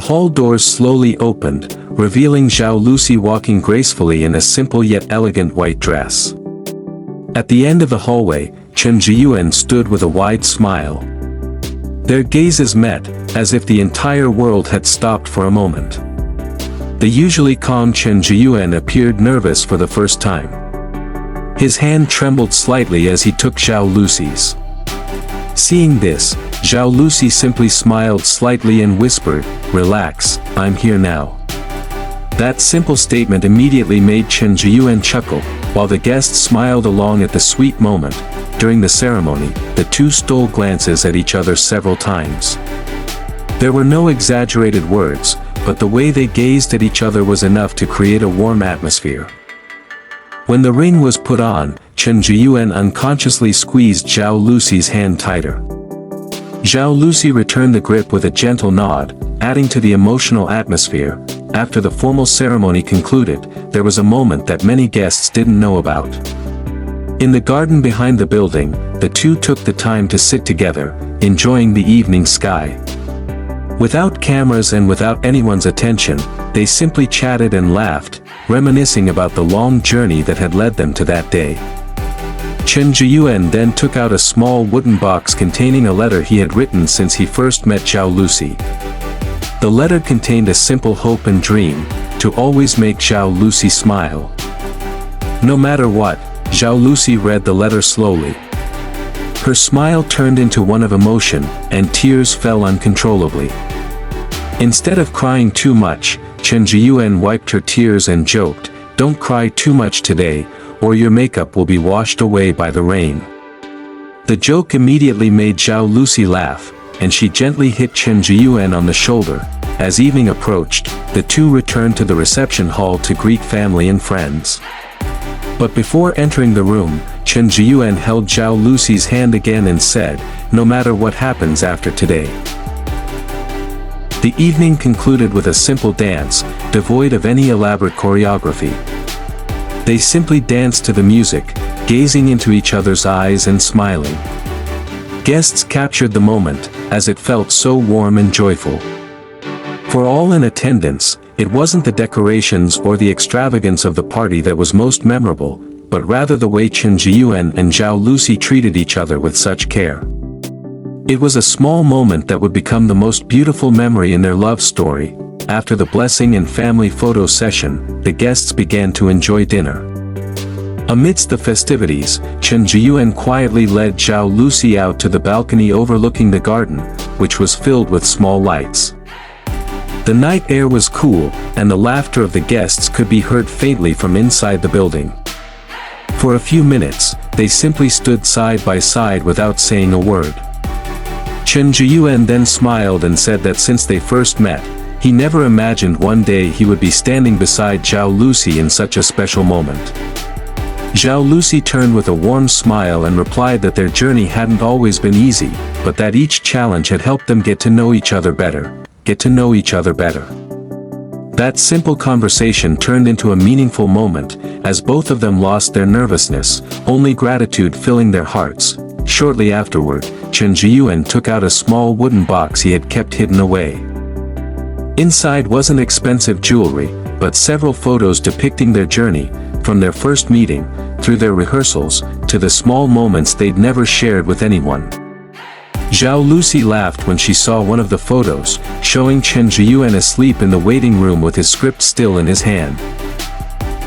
hall doors slowly opened, revealing ZHAO Lusi walking gracefully in a simple yet elegant white dress. At the end of the hallway, Chen Zheyuan stood with a wide smile. Their gazes met, as if the entire world had stopped for a moment. The usually calm Chen Zheyuan appeared nervous for the first time. His hand trembled slightly as he took ZHAO Lusi's. Seeing this, ZHAO Lusi simply smiled slightly and whispered, "Relax, I'm here now." That simple statement immediately made Chen Zheyuan chuckle, while the guests smiled along at the sweet moment. During the ceremony, the two stole glances at each other several times. There were no exaggerated words, but the way they gazed at each other was enough to create a warm atmosphere. When the ring was put on, Chen Zheyuan unconsciously squeezed ZHAO Lusi's hand tighter. ZHAO Lusi returned the grip with a gentle nod, adding to the emotional atmosphere. After the formal ceremony concluded, there was a moment that many guests didn't know about. In the garden behind the building, the two took the time to sit together, enjoying the evening sky. Without cameras and without anyone's attention, they simply chatted and laughed, reminiscing about the long journey that had led them to that day. Chen Zheyuan then took out a small wooden box containing a letter he had written since he first met ZHAO Lusi. The letter contained a simple hope and dream, to always make ZHAO Lusi smile. No matter what, ZHAO Lusi read the letter slowly. Her smile turned into one of emotion, and tears fell uncontrollably. Instead of crying too much, Chen Zheyuan wiped her tears and joked, "Don't cry too much today, or your makeup will be washed away by the rain." The joke immediately made ZHAO Lusi laugh, and she gently hit Chen Zheyuan on the shoulder. As evening approached, the two returned to the reception hall to greet family and friends. But before entering the room, Chen Zheyuan held ZHAO Lusi's hand again and said, "No matter what happens after today." The evening concluded with a simple dance, devoid of any elaborate choreography. They simply danced to the music, gazing into each other's eyes and smiling. Guests captured the moment, as it felt so warm and joyful. For all in attendance, it wasn't the decorations or the extravagance of the party that was most memorable, but rather the way Chen Zheyuan and ZHAO Lusi treated each other with such care. It was a small moment that would become the most beautiful memory in their love story. After the blessing and family photo session, the guests began to enjoy dinner. Amidst the festivities, Chen Zheyuan quietly led ZHAO Lusi out to the balcony overlooking the garden, which was filled with small lights. The night air was cool, and the laughter of the guests could be heard faintly from inside the building. For a few minutes, they simply stood side by side without saying a word. Chen Zheyuan then smiled and said that since they first met, he never imagined one day he would be standing beside ZHAO Lusi in such a special moment. ZHAO Lusi turned with a warm smile and replied that their journey hadn't always been easy, but that each challenge had helped them get to know each other better. That simple conversation turned into a meaningful moment, as both of them lost their nervousness, only gratitude filling their hearts. Shortly afterward, Chen Zheyuan took out a small wooden box he had kept hidden away. Inside wasn't expensive jewelry, but several photos depicting their journey, from their first meeting, through their rehearsals, to the small moments they'd never shared with anyone. ZHAO Lusi laughed when she saw one of the photos, showing Chen Zheyuan asleep in the waiting room with his script still in his hand.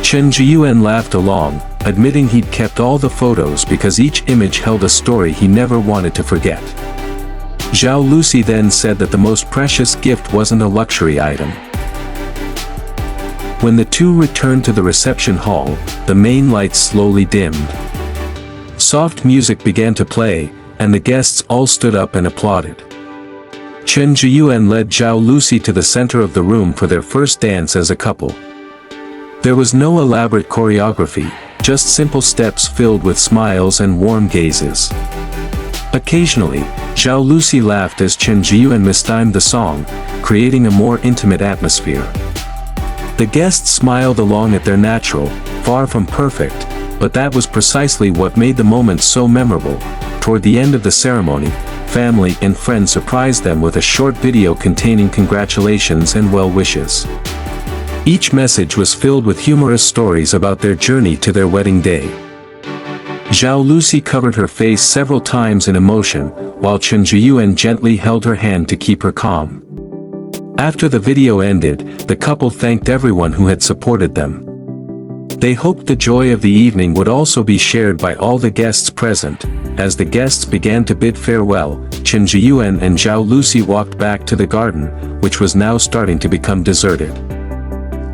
Chen Zheyuan laughed along, admitting he'd kept all the photos because each image held a story he never wanted to forget. ZHAO Lusi then said that the most precious gift wasn't a luxury item. When the two returned to the reception hall, the main lights slowly dimmed. Soft music began to play, and the guests all stood up and applauded. Chen Zheyuan led ZHAO Lusi to the center of the room for their first dance as a couple. There was no elaborate choreography, just simple steps filled with smiles and warm gazes. Occasionally, ZHAO Lusi laughed as Chen Zheyuan mistimed the song, creating a more intimate atmosphere. The guests smiled along at their natural, far from perfect, but that was precisely what made the moment so memorable. Toward the end of the ceremony, family and friends surprised them with a short video containing congratulations and well wishes. Each message was filled with humorous stories about their journey to their wedding day. ZHAO Lusi covered her face several times in emotion, while Chen Zheyuan gently held her hand to keep her calm. After the video ended, the couple thanked everyone who had supported them. They hoped the joy of the evening would also be shared by all the guests present. As the guests began to bid farewell, Chen Zheyuan and ZHAO Lusi walked back to the garden, which was now starting to become deserted.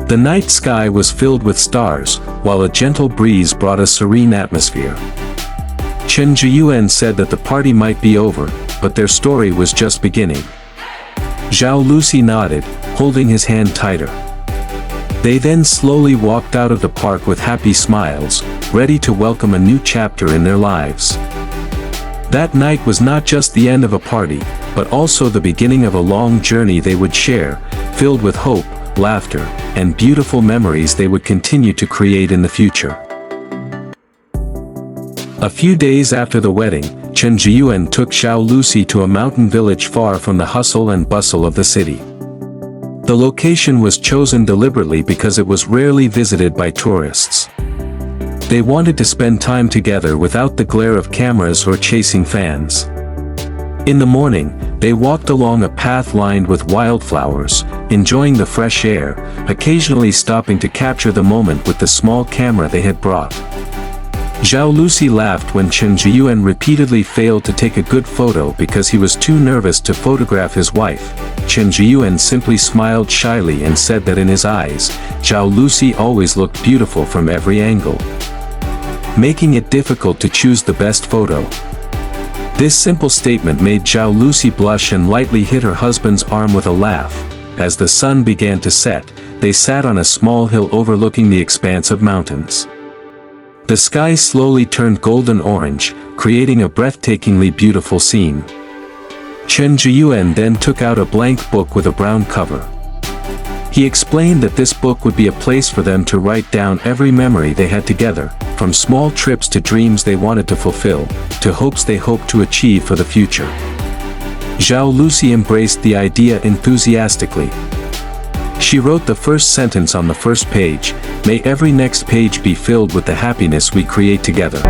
The night sky was filled with stars, while a gentle breeze brought a serene atmosphere. Chen Zheyuan said that the party might be over, but their story was just beginning. ZHAO Lusi nodded, holding his hand tighter. They then slowly walked out of the park with happy smiles, ready to welcome a new chapter in their lives. That night was not just the end of a party, but also the beginning of a long journey they would share, filled with hope, laughter, and beautiful memories they would continue to create in the future. A few days after the wedding, Chen Zheyuan took ZHAO Lusi to a mountain village far from the hustle and bustle of the city. The location was chosen deliberately because it was rarely visited by tourists. They wanted to spend time together without the glare of cameras or chasing fans. In the morning, they walked along a path lined with wildflowers, enjoying the fresh air, occasionally stopping to capture the moment with the small camera they had brought. ZHAO Lusi laughed when Chen Zheyuan repeatedly failed to take a good photo because he was too nervous to photograph his wife. Chen Zheyuan simply smiled shyly and said that in his eyes, ZHAO Lusi always looked beautiful from every angle, making it difficult to choose the best photo. This simple statement made ZHAO Lusi blush and lightly hit her husband's arm with a laugh. As the sun began to set, they sat on a small hill overlooking the expanse of mountains. The sky slowly turned golden orange, creating a breathtakingly beautiful scene. Chen Zheyuan then took out a blank book with a brown cover. He explained that this book would be a place for them to write down every memory they had together, from small trips to dreams they wanted to fulfill, to hopes they hoped to achieve for the future. ZHAO Lusi embraced the idea enthusiastically. She wrote the first sentence on the first page: "May every next page be filled with the happiness we create together."